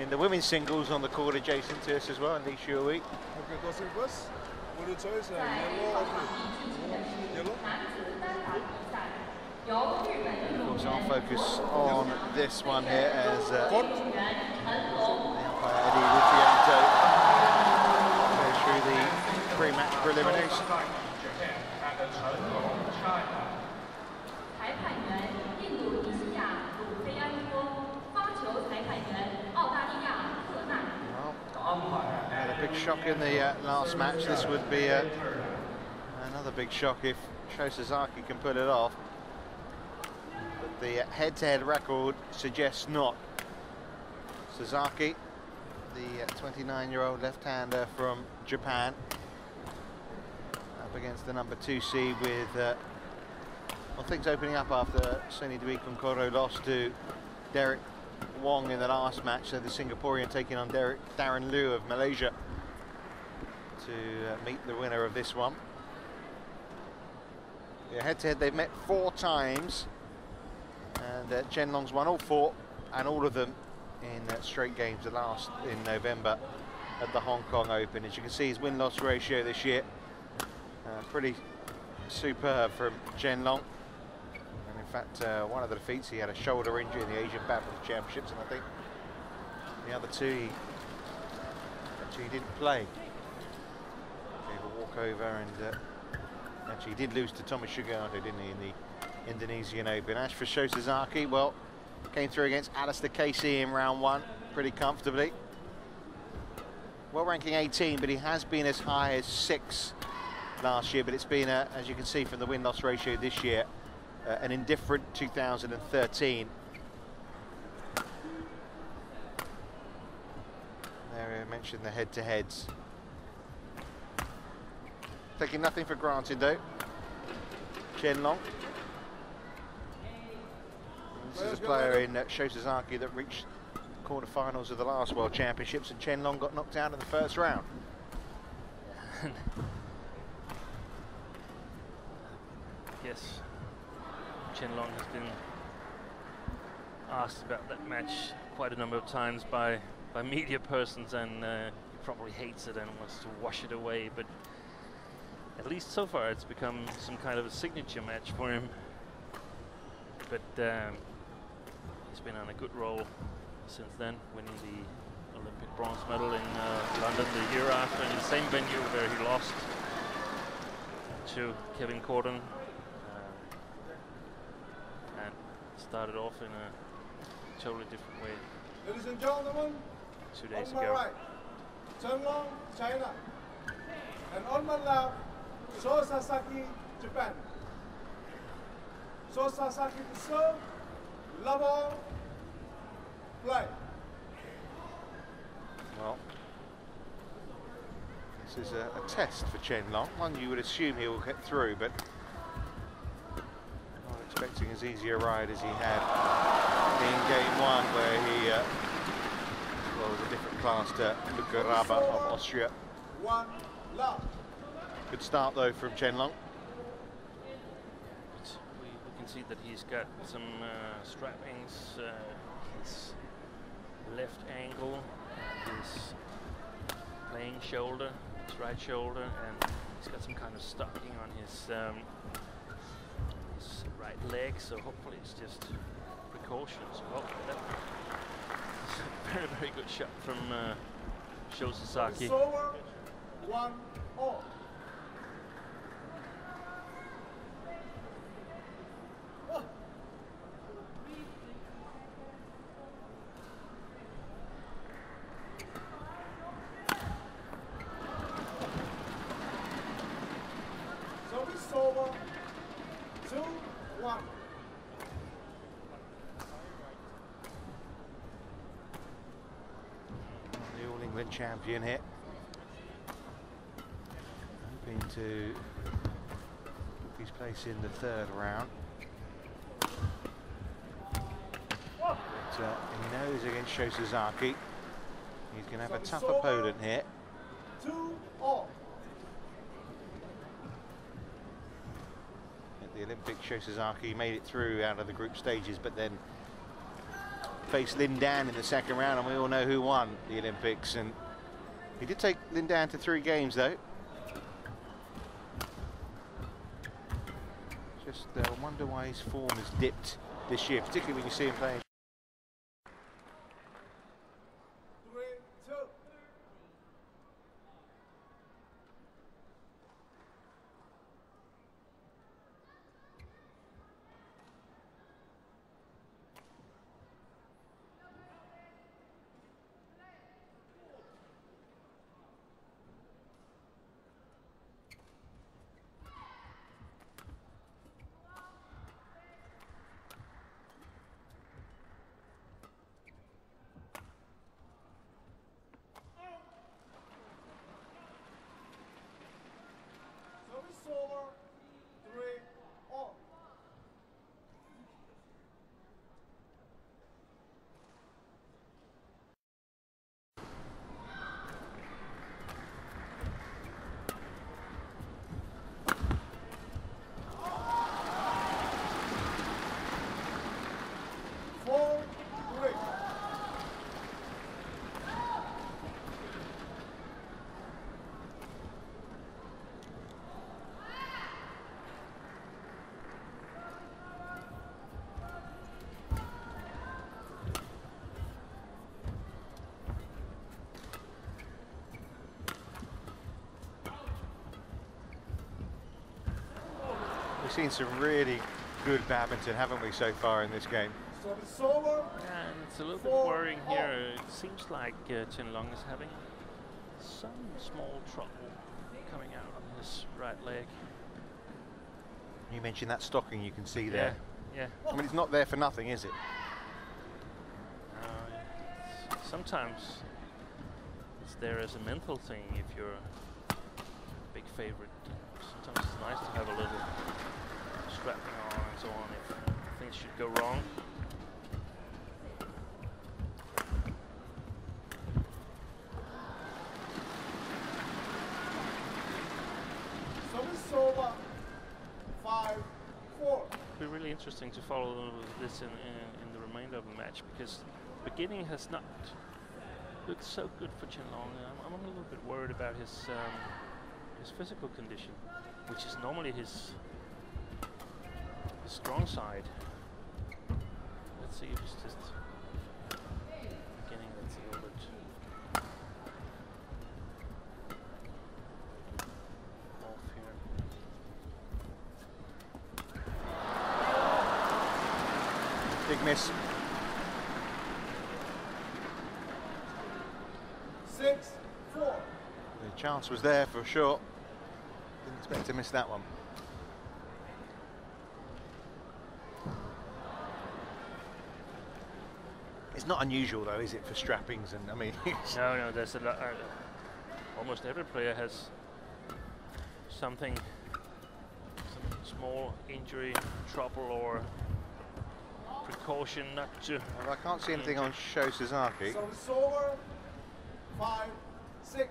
in the women's singles on the court adjacent to us as well, Alicia Uy. Okay, does it first? What is the choice? Yellow or blue? Yellow? Of course, our focus on this one here as the umpire Eddie Ruffianto goes through the pre-match preliminaries. Had a big shock in the last match. This would be another big shock if Sasaki can pull it off. But the head-to-head record suggests not. Sasaki, the 29-year-old left-hander from Japan, up against the number 2 seed with well, things opening up after Sonny Dwi Kunkoro lost to Derek Wong in the last match, so the Singaporean taking on Darren Liu of Malaysia to meet the winner of this one. Yeah, head-to-head they've met 4 times, and Chen Long's won all 4, and all of them in straight games, the last in November at the Hong Kong Open. As you can see, his win-loss ratio this year pretty superb from Chen Long. And in fact, one of the defeats, he had a shoulder injury in the Asian Badminton Championships, and I think the other 2 he actually didn't play. Gave a walkover, and actually he did lose to Thomas Sugardo, didn't he, in the Indonesian Open. As for Sasaki, well, came through against Alistair Casey in round 1 pretty comfortably. Well, ranking 18, but he has been as high as 6 last year, but it's been, as you can see from the win-loss ratio this year, an indifferent 2013. There I mentioned the head-to-heads. Taking nothing for granted though, Chen Long. This is a player in Sasaki that reached quarterfinals of the last World Championships, and Chen Long got knocked out in the first round. Yes, Chen Long has been asked about that match quite a number of times by media persons, and he probably hates it and wants to wash it away, but at least so far it's become some kind of a signature match for him. But he's been on a good roll since then, winning the Olympic bronze medal in London the year after, in the same venue where he lost to Kevin Corden, and started off in a totally different way. Ladies and gentlemen, 2 days on my ago. right, Chen Long, China, and on my left, Sasaki, Japan. Sasaki to serve, level, play. Well, this is a test for Chen Long, one you would assume he will get through, but not expecting as easy a ride as he had in game 1, where he well, was a different class to Luca Raba of Austria. 1 love. Good start though from Chen Long. We can see that he's got some strappings, his left ankle, his playing shoulder, his right shoulder, and he's got some kind of stocking on his right leg, so hopefully it's just precautions. Well, that's a very, very good shot from Sasaki. It's over, 1-all. Over 2-1. The All England champion here, hoping to book his place in the 3rd round. But he knows against Sasaki he's going to have a tough opponent here. 2-all. The Olympic Sasaki made it through out of the group stages, but then faced Lin Dan in the second round, and we all know who won the Olympics. And he did take Lin Dan to 3 games, though. Just wonder why his form has dipped this year, particularly when you see him playing. 3-2. Over, 3-all. We've seen some really good badminton, haven't we, so far in this game? So it's over. And it's a little bit worrying here. It seems like Chen Long is having some small trouble coming out on his right leg. You mentioned that stocking you can see there. Yeah. I mean, it's not there for nothing, is it? Sometimes it's there as a mental thing if you're a big favorite. Sometimes it's nice to have a little strapping on and so on if things should go wrong. Service over, 5-4. It'll be really interesting to follow this in the remainder of the match, because the beginning has not looked so good for Chen Long. I'm a little bit worried about his physical condition, which is normally his strong side. Let's see if it's just beginning that's a little bit off here. Big miss. 6-4. The chance was there for sure. Didn't expect to miss that one. It's not unusual though, is it, for strappings? And I mean, No, there's a lot. Almost every player has something, some small injury, trouble, or precaution not to. well, I can't see anything on Sho Sasaki. Service over, 5-6.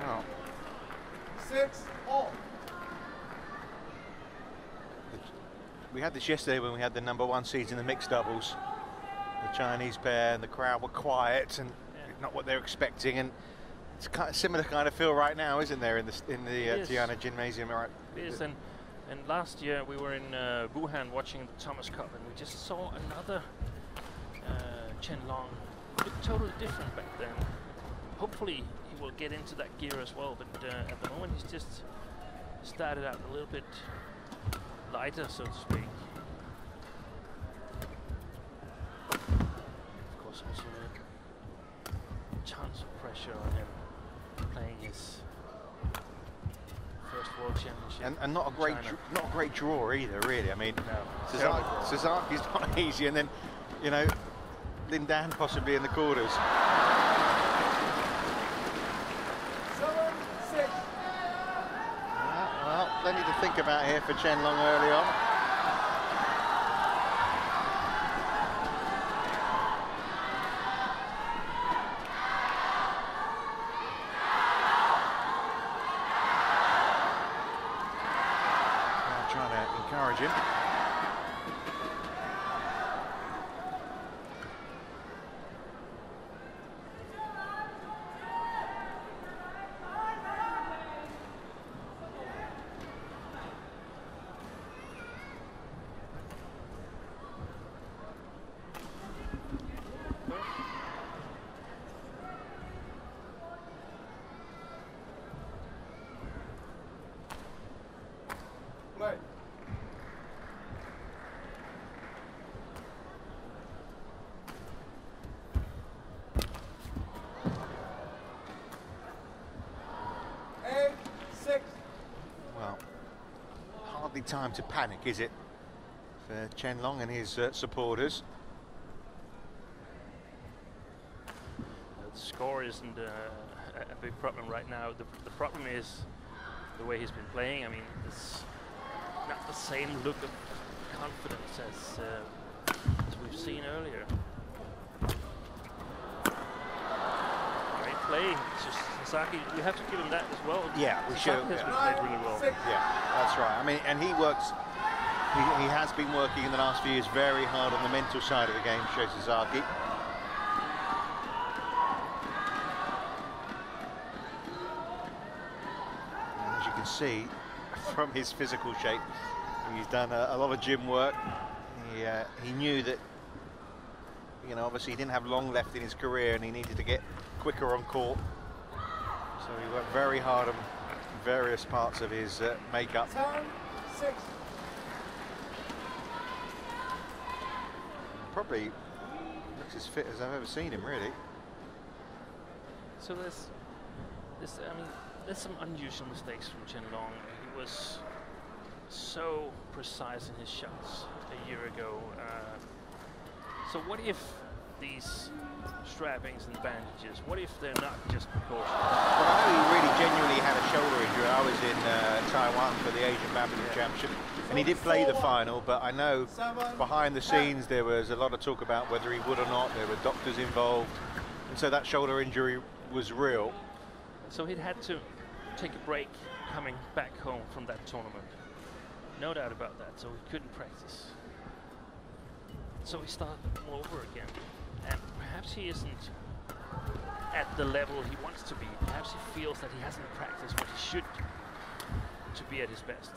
Wow. 6-all. We had this yesterday when we had the #1 seeds in the mixed doubles. The Chinese pair, and the crowd were quiet and not what they're expecting, and it's kind of similar kind of feel right now, isn't there, in the Tiana Gymnasium, right? It is, and last year we were in Wuhan watching the Thomas Cup, and we just saw another Chen Long. Looked totally different back then. Hopefully he will get into that gear as well, but at the moment he's just started out a little bit lighter, so to speak. Of course, also tons of pressure on him playing his first World Championship. And not a great draw either, really. I mean, No, Sasaki's not easy, and then, you know, Lin Dan possibly in the quarters. 7-6. Well, plenty to think about here for Chen Long early on. Now trying to encourage him. Play. Eight, 6. Well, hardly time to panic, is it, for Chen Long and his supporters? The score isn't a big problem right now. The problem is the way he's been playing. I mean, it's not the same look of confidence as we've seen earlier. Great play. It's just Sasaki, we have to give him that as well. Yeah, we should. Sasaki has been played really well. Yeah, that's right. I mean, and he works, he has been working in the last few years very hard on the mental side of the game, Sho Sasaki. And as you can see from his physical shape, he's done a lot of gym work. He knew that, you know, obviously he didn't have long left in his career and he needed to get quicker on court. So he worked very hard on various parts of his makeup. 10-6. Probably looks as fit as I've ever seen him, really. So there's some unusual mistakes from Chen Long. He was so precise in his shots a year ago. So what if these strappings and bandages, what if they're not just precautions? Well, I know he really genuinely had a shoulder injury. I was in Taiwan for the Asian Badminton Championship, and he did play the final, but I know behind the scenes there was a lot of talk about whether he would or not. There were doctors involved, and so that shoulder injury was real. So he'd had to take a break coming back home from that tournament. No doubt about that, so he couldn't practice. So he started all over again. And perhaps he isn't at the level he wants to be. Perhaps he feels that he hasn't practiced what he should to be at his best.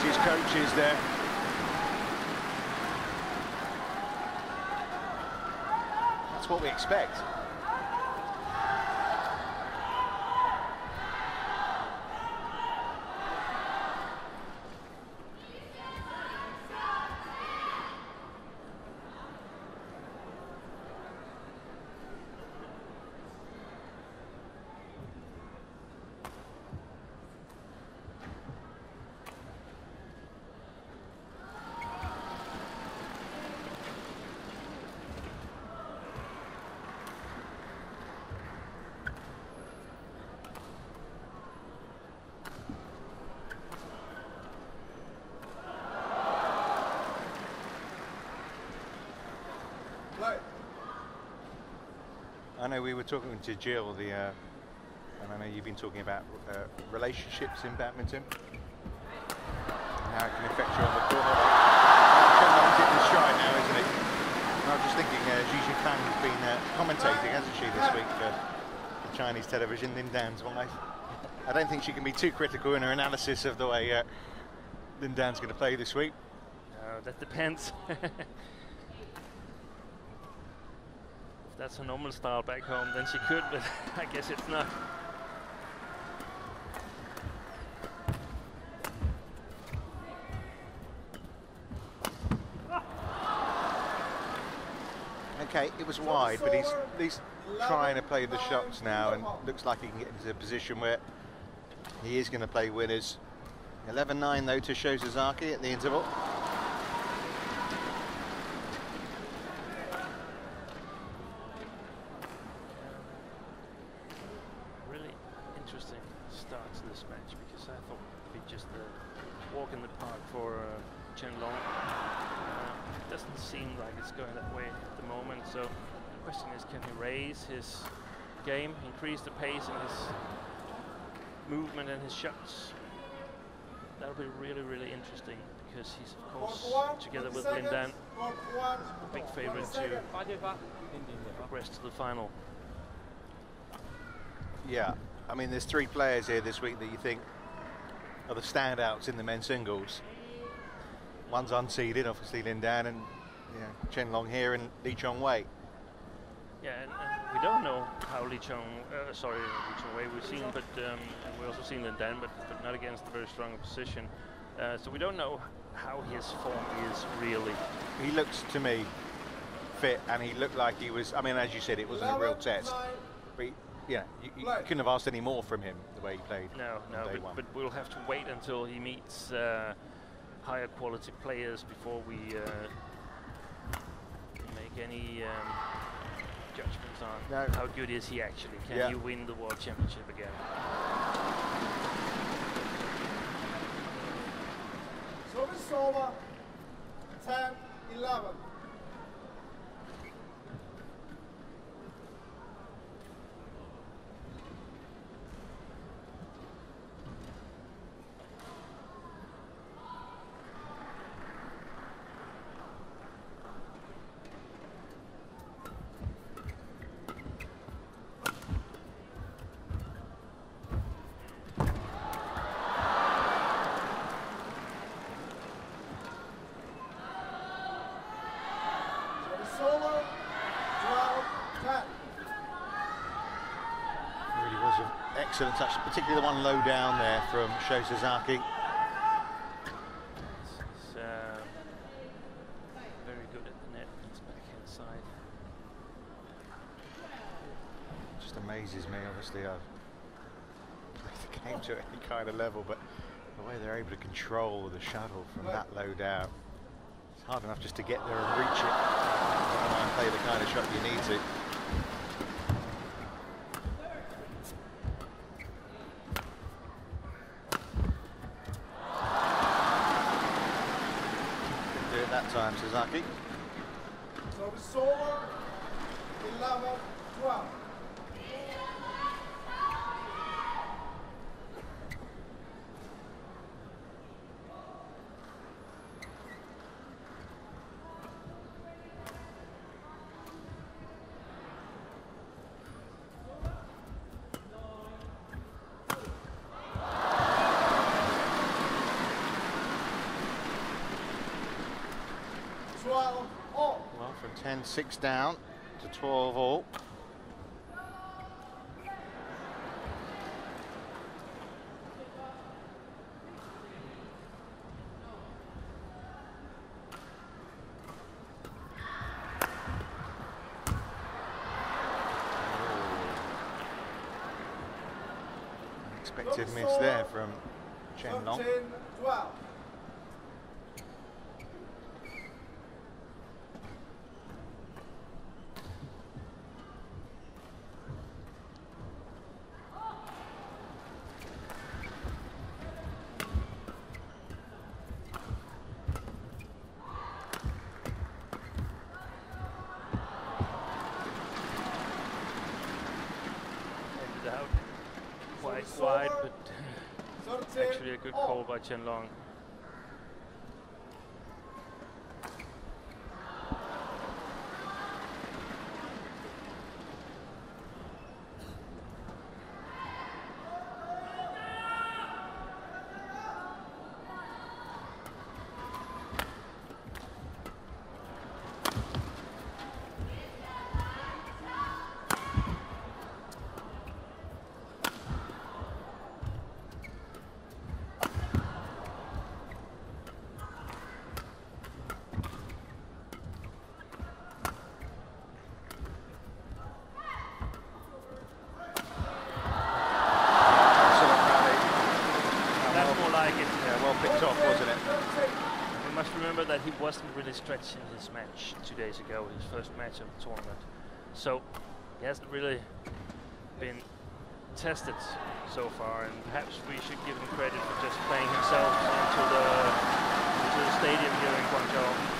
His coaches there. That's what we expect. I know we were talking to Jill, and I know you've been talking about relationships in badminton. How it can affect you on the court. Chenlong's hitting the stride now, isn't he? And I was just thinking, Xi Jinping has been commentating, hasn't she, this week for Chinese television, Lin Dan's wife. I don't think she can be too critical in her analysis of the way Lin Dan's going to play this week. No, that depends. That's a normal style back home, then she could, but I guess it's not. okay, it was wide, but he's at least trying to play the shots now, and looks like he can get into a position where he is going to play winners. 11-9 though to Sasaki at the interval. Really interesting start to this match, because I thought it'd be just a walk in the park for Chen Long. Doesn't seem like it's going that way at the moment, so the question is, can he raise his game, increase the pace in his movement and his shots? That'll be really, really interesting, because he's, of course, together with Lindan, a big favorite to progress to the final. Yeah, I mean, there's 3 players here this week that you think are the standouts in the men's singles. One's unseeded, obviously Lindan, and Chen Long here and Lee Chong-wei. Yeah, and we don't know how Lee Chong-wei we've seen, but and we also seen Lindan, but not against a very strong opposition. So we don't know how his form is really. He looks to me fit, and he looked like he was. I mean, as you said, it wasn't a real test, but you couldn't have asked any more from him the way he played. No, but we'll have to wait until he meets higher quality players before we make any judgments on how good is he actually. Can he win the World Championship again? Service over, 10-11. Excellent touch, particularly the one low down there from Sasaki. He's very good at the net, his backhand side. Just amazes me, obviously. I've played the game to any kind of level, but the way they're able to control the shuttle from that low down, it's hard enough just to get there and reach it and play the kind of shot you need to. Time, Sasaki. So it's over, 11-12. Well, from 10-6 down to 12 all. Unexpected miss there from Chen Long. 13-12. Wide, but actually a good call by Chen Long. that he wasn't really stretching his match 2 days ago, his first match of the tournament. So he hasn't really been tested so far, and perhaps we should give him credit for just playing himself into the stadium here in Guangzhou.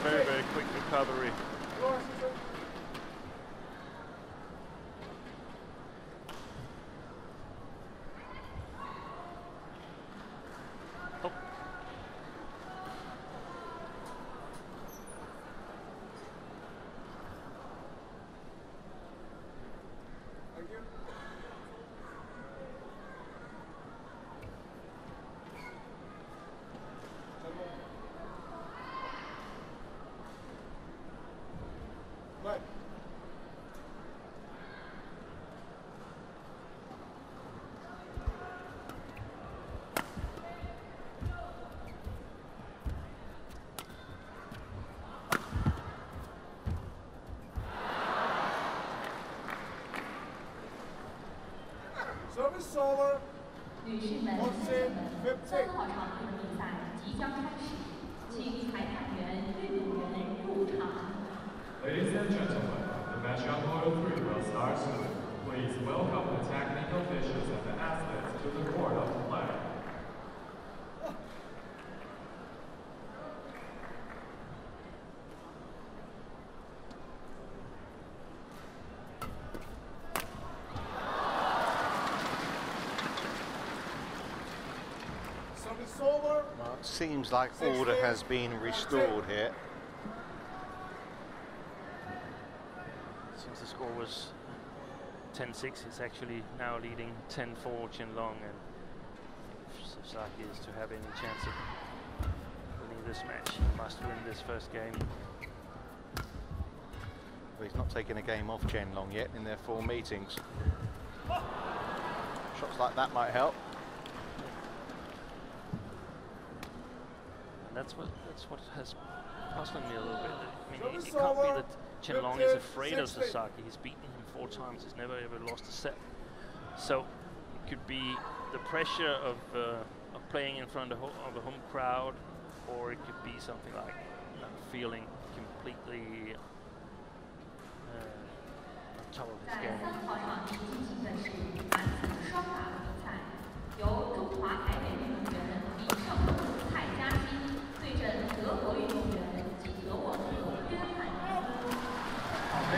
Very quick recovery. Oh. Thank you. Right. Service over. 女士们、先生们，3号场地的比赛即将开始，请裁判员、运动员入场。 Ladies and gentlemen, the match on Moto 3 will start soon. Please welcome the technical officials and the athletes to the court of play. Service over. Well, it seems like order has been restored here. Since the score was 10-6, it's actually now leading 10-4 Chen Long, and if Sasaki is to have any chance of winning this match, he must win this first game. Well, he's not taken a game off Chen Long yet in their 4 meetings. Shots like that might help. And that's what has puzzling me a little bit. I mean, it can't be that Chen Long is afraid of Sasaki. He's beaten him 4 times. He's never ever lost a set. So it could be the pressure of playing in front of a home crowd, or it could be something like not feeling completely on top of his 在 game. 3号场地进行的是男子双打比赛，由中华台北运动员李胜武、蔡嘉欣对阵德国运动员及德国队友约翰尼夫。 裁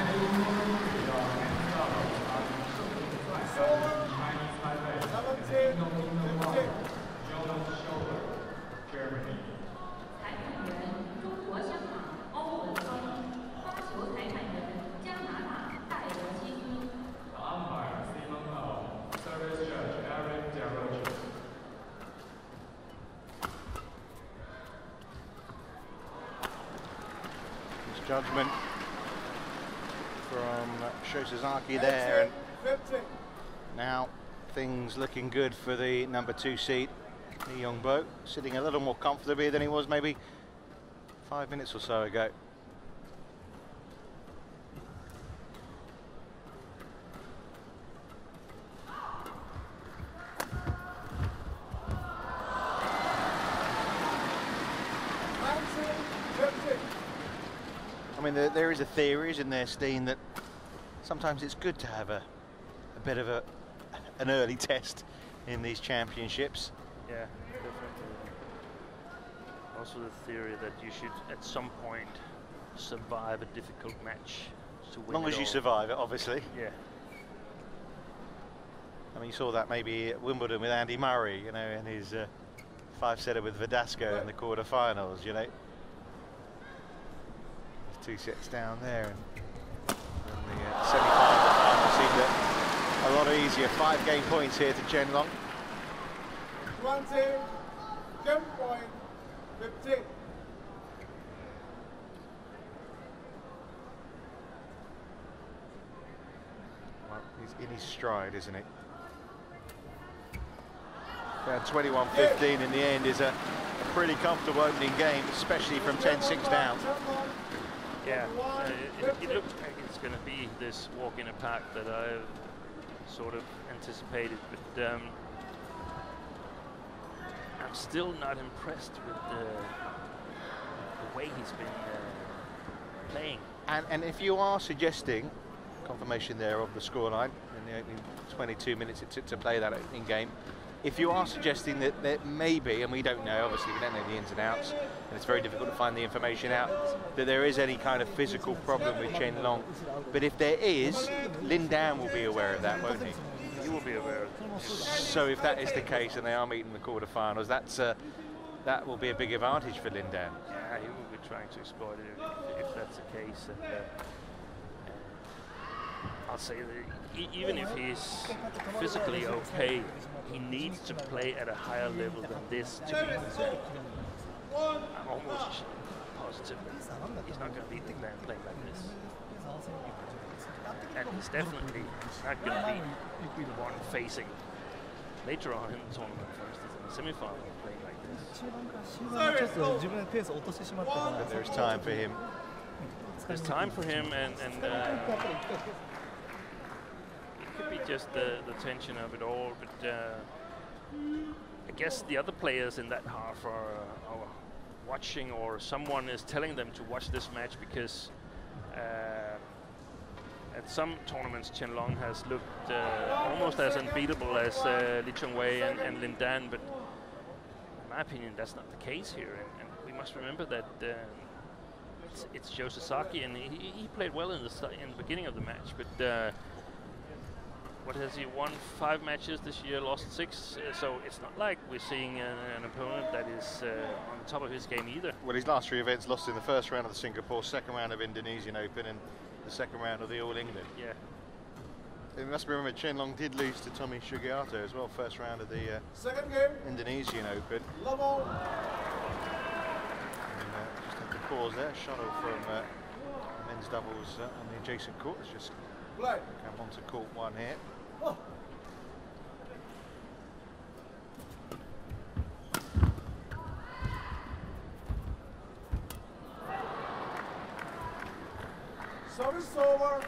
判员中国香港欧文峰，发球裁判员加拿大戴德基斯。 His judgment from Sasaki there, and 50. now things looking good for the number 2 seed, Lee Yong-bo, sitting a little more comfortably than he was maybe 5 minutes or so ago. I mean, there is a theory, isn't there, Steen, that sometimes it's good to have a bit of an early test in these championships. Yeah, definitely. Also the theory that you should at some point survive a difficult match to win. As long as you all. survive it, obviously. Yeah. I mean, you saw that maybe at Wimbledon with Andy Murray, you know, in his 5-setter with Verdasco in the quarterfinals, you know. 2 sets down there, and the semi-final final seemed a lot easier. 5-game points here to Chen Long. 20, game point 15. Well, he's in his stride, isn't he? Around 21-15 in the end is a pretty comfortable opening game, especially from 10-6 down. Yeah, it looks like it's going to be this walk in the park that I sort of anticipated, but I'm still not impressed with the way he's been playing. And if you are suggesting, confirmation there of the scoreline in the opening 22 minutes it took to play that opening game, if you are suggesting that there may be, and we don't know, obviously we don't know the ins and outs, and it's very difficult to find the information out, that there is any kind of physical problem with Chen Long, but if there is, Lin Dan will be aware of that, won't he? He will be aware of it. So if that is the case and they are meeting the quarterfinals, that will be a big advantage for Lin Dan. Yeah, he will be trying to exploit it if that's the case. And I'll say that even if he's physically okay, he needs to play at a higher level than this to be considered. I'm almost positive that he's not going to beat Lin Dan playing like this. And he's definitely not going to be the one facing later on in the tournament, for instance, in the semi-final, playing like this. But there's time for him. There's time for him, and it could be just the tension of it all, but I guess the other players in that half are watching, or someone is telling them to watch this match, because at some tournaments Chen Long has looked almost as unbeatable as Li Chongwei and Lin Dan, but in my opinion that's not the case here, and we must remember that it's Joe Sasaki, and he played well in the beginning of the match, but what has he won? 5 matches this year, lost 6. So it's not like we're seeing an opponent that is on the top of his game either. Well, his last 3 events, lost in the first round of the Singapore, second round of Indonesian Open, and the second round of the All England. Yeah. You must remember Chen Long did lose to Tommy Sugiyato as well, first round of the Second game, Indonesian Open. level. Just have to pause there. Shuttle from men's doubles on the adjacent court. Let's just Play. come onto court 1 here. Oh. Service over.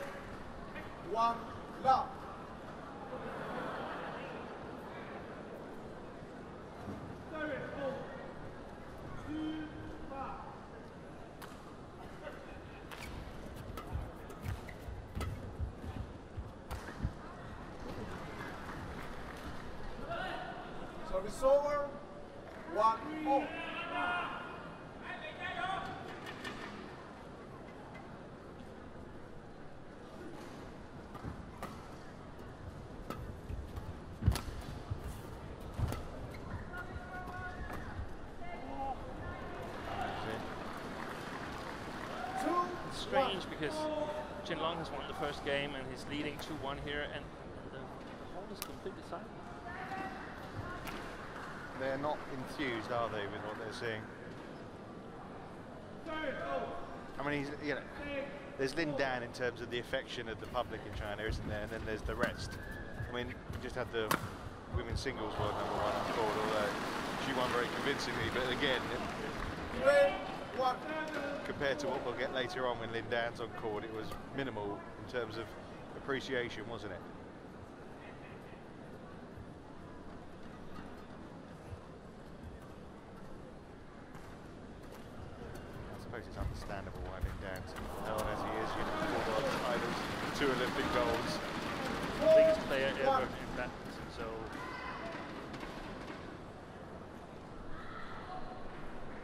1 love. Service over. 1-0. It's strange because Chen Long has won the first game and he's leading 2-1 here, and the ball is completely silent. They're not enthused, are they, with what they're seeing? I mean, there's Lin Dan in terms of the affection of the public in China, isn't there? And then there's the rest. I mean, we just had the women's singles world #1 on court, although she won very convincingly. But again, compared to what we'll get later on when Lin Dan's on court, it was minimal in terms of appreciation, wasn't it? It's understandable why Lin Dan's known as he is, 4 world titles, 2 Olympic golds. The biggest player ever in badminton, so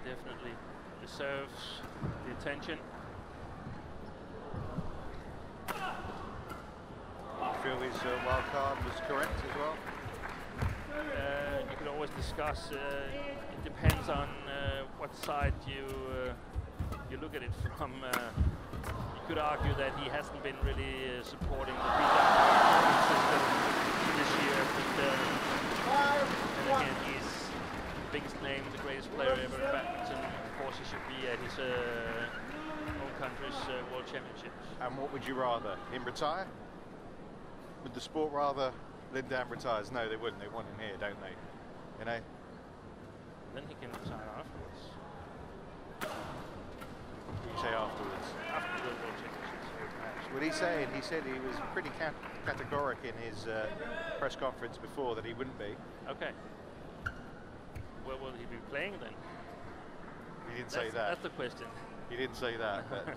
definitely deserves the attention. I feel his wild card was correct as well. you could always discuss. It depends on what side you look at it from. You could argue that he hasn't been really supporting the beat-up system this year, but and again, he's the biggest name, the greatest player ever in badminton. Of course, he should be at his home country's World Championships. And what would you rather? Him retire? Would the sport rather Lindam retires? No, they wouldn't. They want him here, don't they? You know? Then he can retire afterwards. You say afterwards. After the World Championships. What he said? He said he was pretty categoric in his press conference before that he wouldn't be. Okay. Where will he be playing then? He didn't say that. That's the question. He didn't say that, but he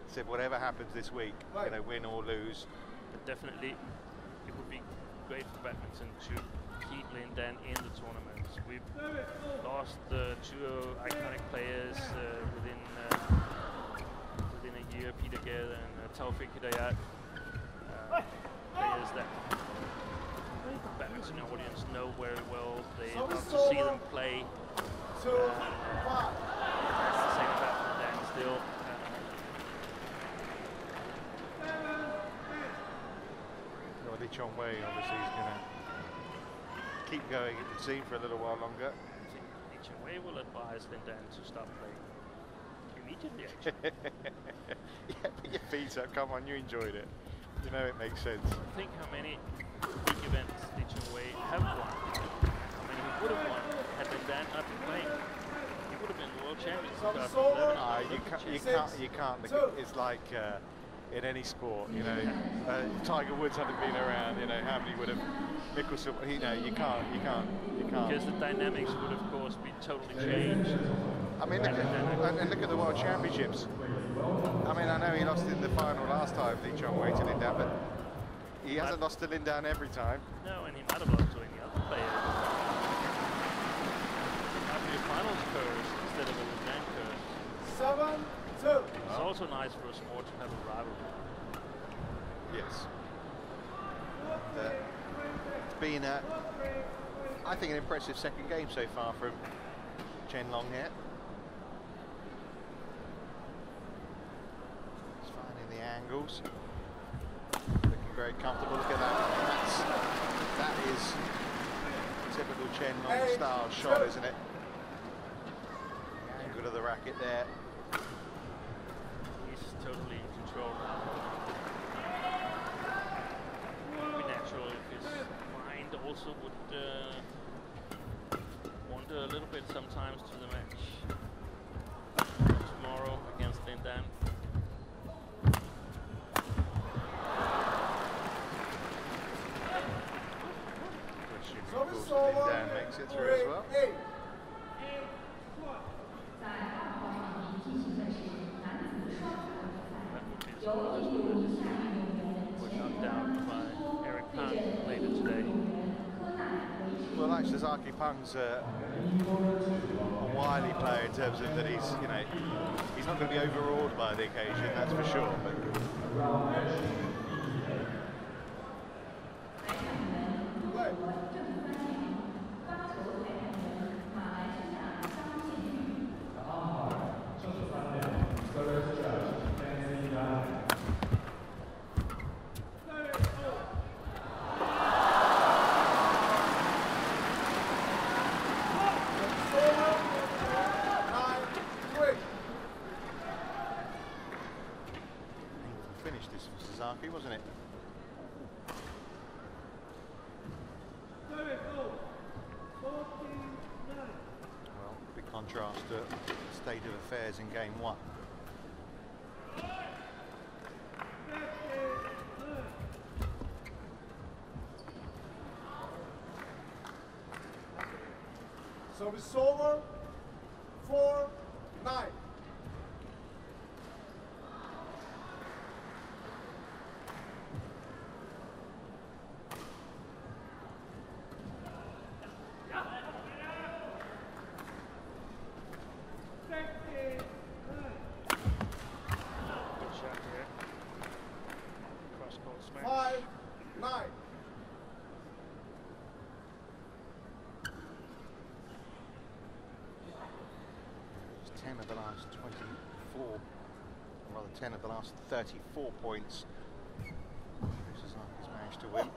said whatever happens this week, you know, win or lose. But definitely, it would be great for badminton to keep Lindam in the tournament. We've lost two iconic players within a year, Peter Gere and Taufik Hidayat. Players that the badminton audience know very well. They love to see them play. That's the same about Lindam still. Well, Lee Chong Wei obviously is going to keep going, it would seem, for a little while longer. I think Lee Chong Wei will advise Lindam to stop playing immediately, actually. Yeah, put your feet up, come on, you enjoyed it. You know it makes sense. Think how many big events Lee Chong Wei have won. How many he would have won had Lindam not been playing. He would have been world champion in 2011. You can't look at, it's like in any sport, you know, Tiger Woods hadn't been around, you know, how many would have, Mickelson, you know, you can't. Because the dynamics would, of course, be totally changed. I mean, look at the World Championships. I mean, I know he lost in the final last time, Lee Chong Wei to Lindam, but he hasn't lost to Lindam every time. No, and he might have lost to any other player. Might be a finals curse instead of a Lindam curse. 7-2. It's also nice for a sport to have a rivalry. Yes. It's been, I think, an impressive second game so far from Chen Long here. He's finding the angles. Looking very comfortable. Look at that. That is typical Chen Long style shot, isn't it? The angle of the racket there. He's totally in control now. It would be natural if his mind also would wander a little bit sometimes to the match tomorrow against Lindam. Question, of course, Lindam makes it through as well. We're knocked down by Eric Pan later today. Well, like Sasaki, Pung's a wily player in terms of that he's, you know, he's not going to be overawed by the occasion, that's for sure. But finished this for Sasaki, wasn't it? Well, big contrast to the state of affairs in game one. So it's over. 4-9. Good shot here. Cross court smash. 5-9. 10 of the last 34 points. Sasaki's managed to win.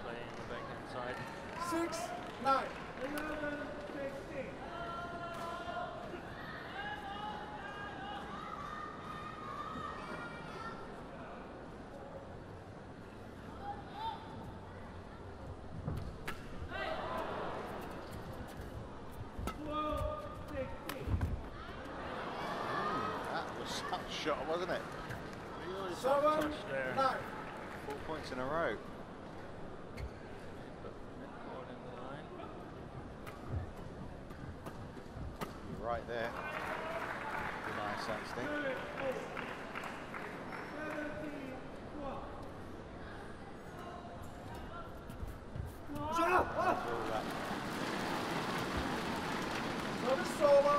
Playing the backhand side. 6-9. 11-16. That was such a shot, wasn't it? Really soft touch there. 7-9. 4 points in a row. Midcourt in the line. Right there. Nice, that's thing. Service over.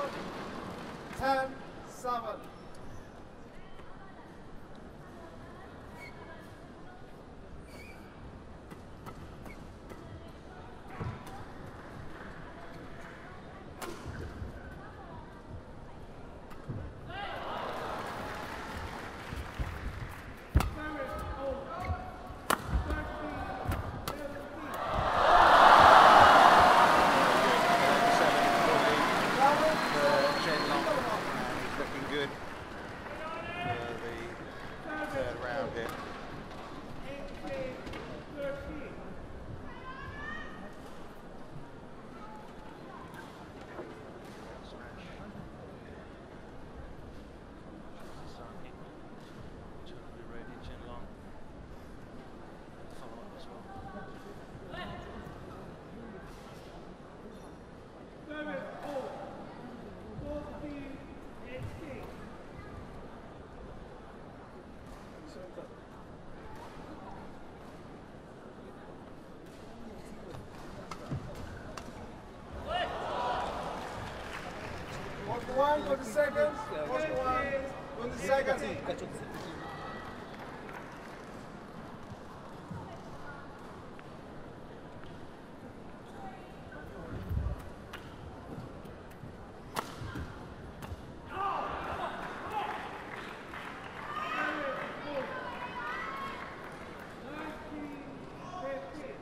10-7. Chen Long, and he's looking good for the third round here. Sasaki. Totally ready, Chen Long. Follow up as well. One, 20 seconds. 20 seconds.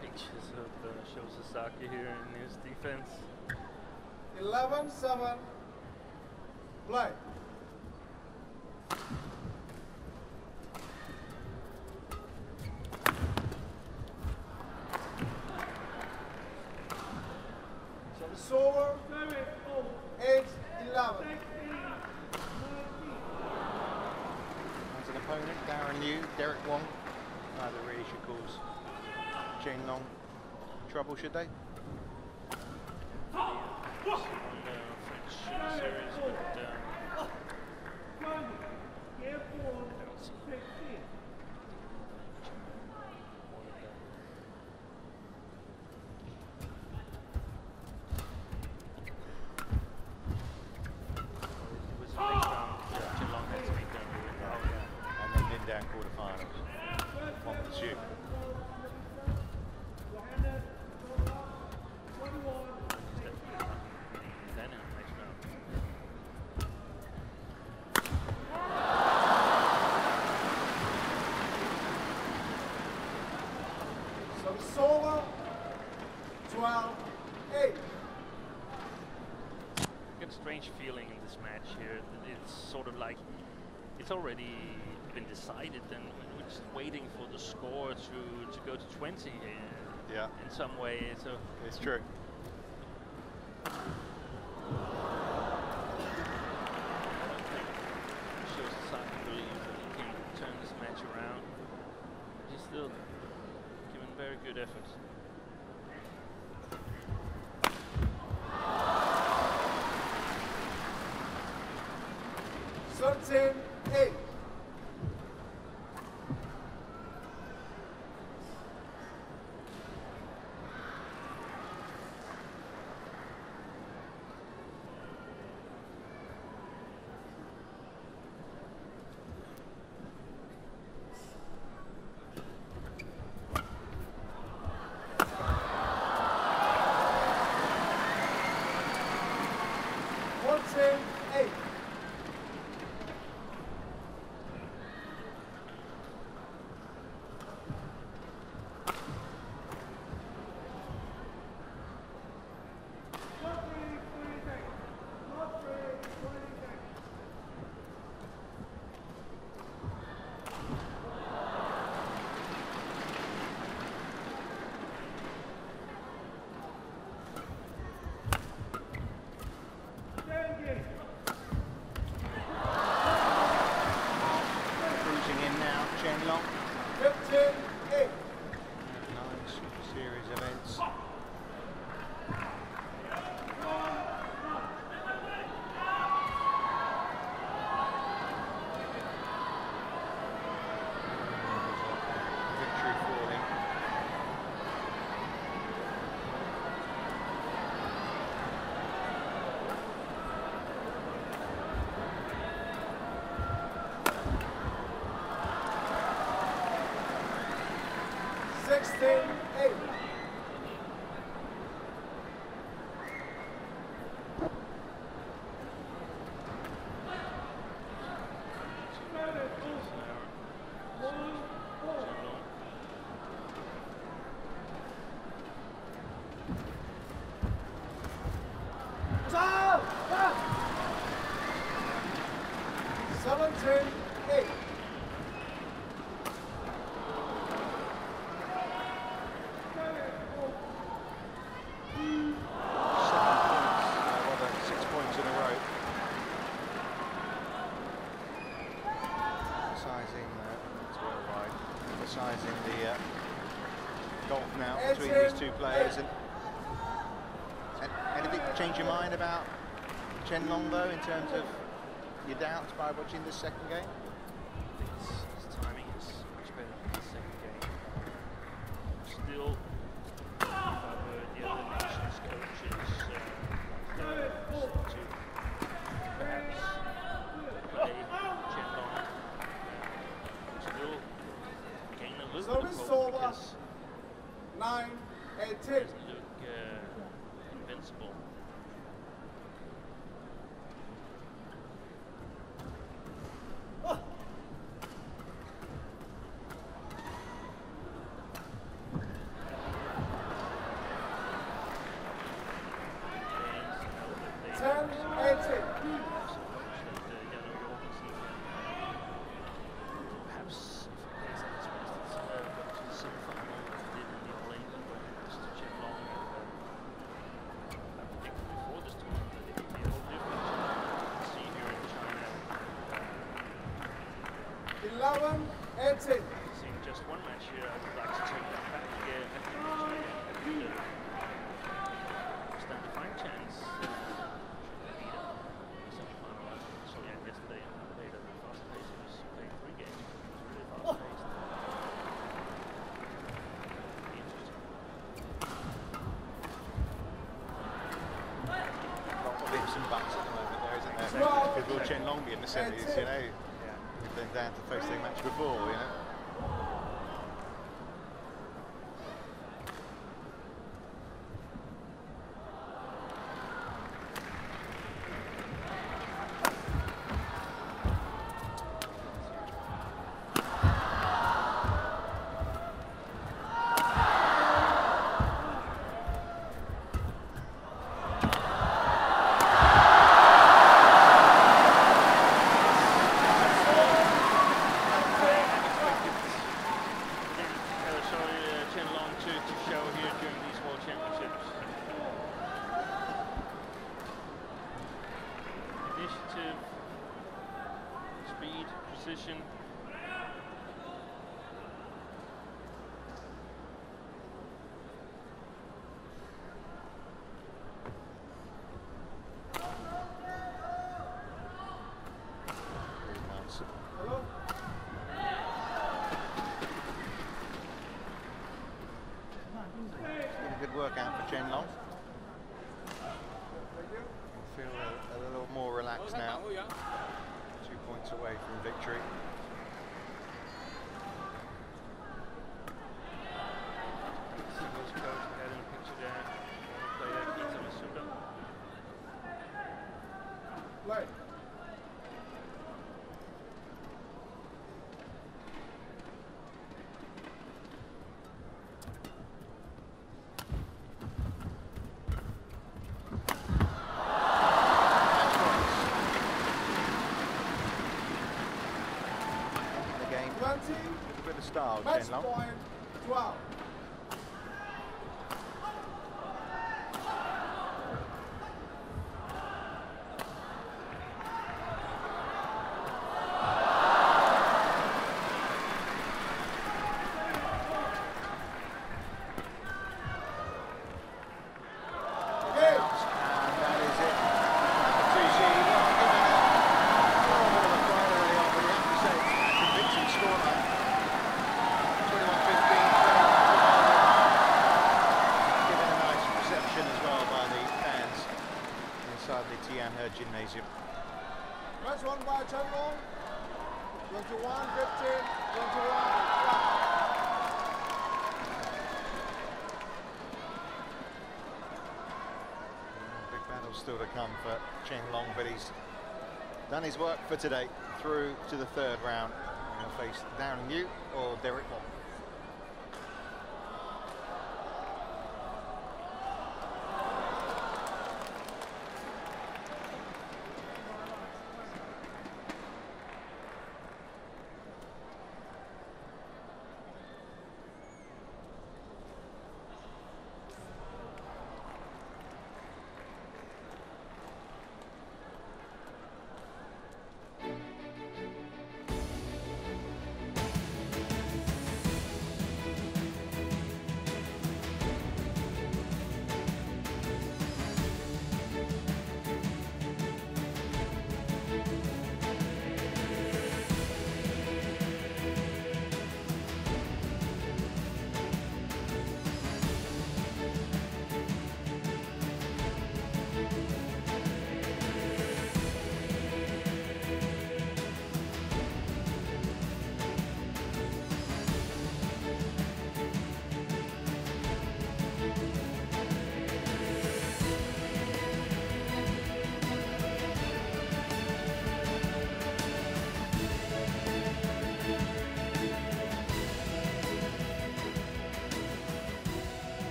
Pictures of Sho Sasaki here in his defense. 11-7. Play. Service over. 8-11. As an opponent, Darren Liu, Derek Wong, neither really should cause Chen Long trouble, should they? On the French series, but was the next round, Chen Long had to beat them. Oh, yeah. And then Lindan quarterfinals. One with the shoot. Then in the next round. Service over. 12-8. I get a strange feeling in this match here. It's sort of like it's already been decided, and we're just waiting for the score to go to 20 Yeah, in some way. So it's true. shows Sasaki believes that he can turn this match around. He's still giving very good efforts. Thirteen, 8. 16-8. Change your mind about Chen Long though in terms of your doubts by watching this second game? I think his timing is much better than the second game. Still, if I were the other nation's coaches, to perhaps play Chen Long, still gain a little bit of hope because 9-10. he doesn't look invincible. Seeing just one match here, I would like to take that back again. I think stand a fine chance. Semi-final. So yeah, yesterday I played at a fast pace. It was playing 3 games. It was really fast paced. Be interesting. Lot of ifs and buts at the moment though, isn't there? Because will Chen Long be in the semis, you know? We've been down to the first day match before, you know? Speed, precision. Good workout for Chen Long. Feel a little more relaxed now. 2 points away from victory. Singles coach had in a picture there. Player Kita Masuda. Play. With a bit of style, Match Chen Long. point 12. Gymnasium. Match won by Chen Long. 21-15, 21-12. still to come for Chen Long, but he's done his work for today, through to the third round. He'll face Darren Liu or Derek Wong.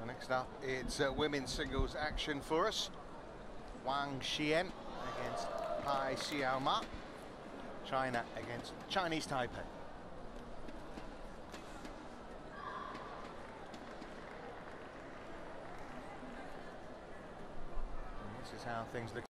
Next up, it's women's singles action for us. Wang Xian against Pai Xiaoma. China against Chinese Taipei. And this is how things look.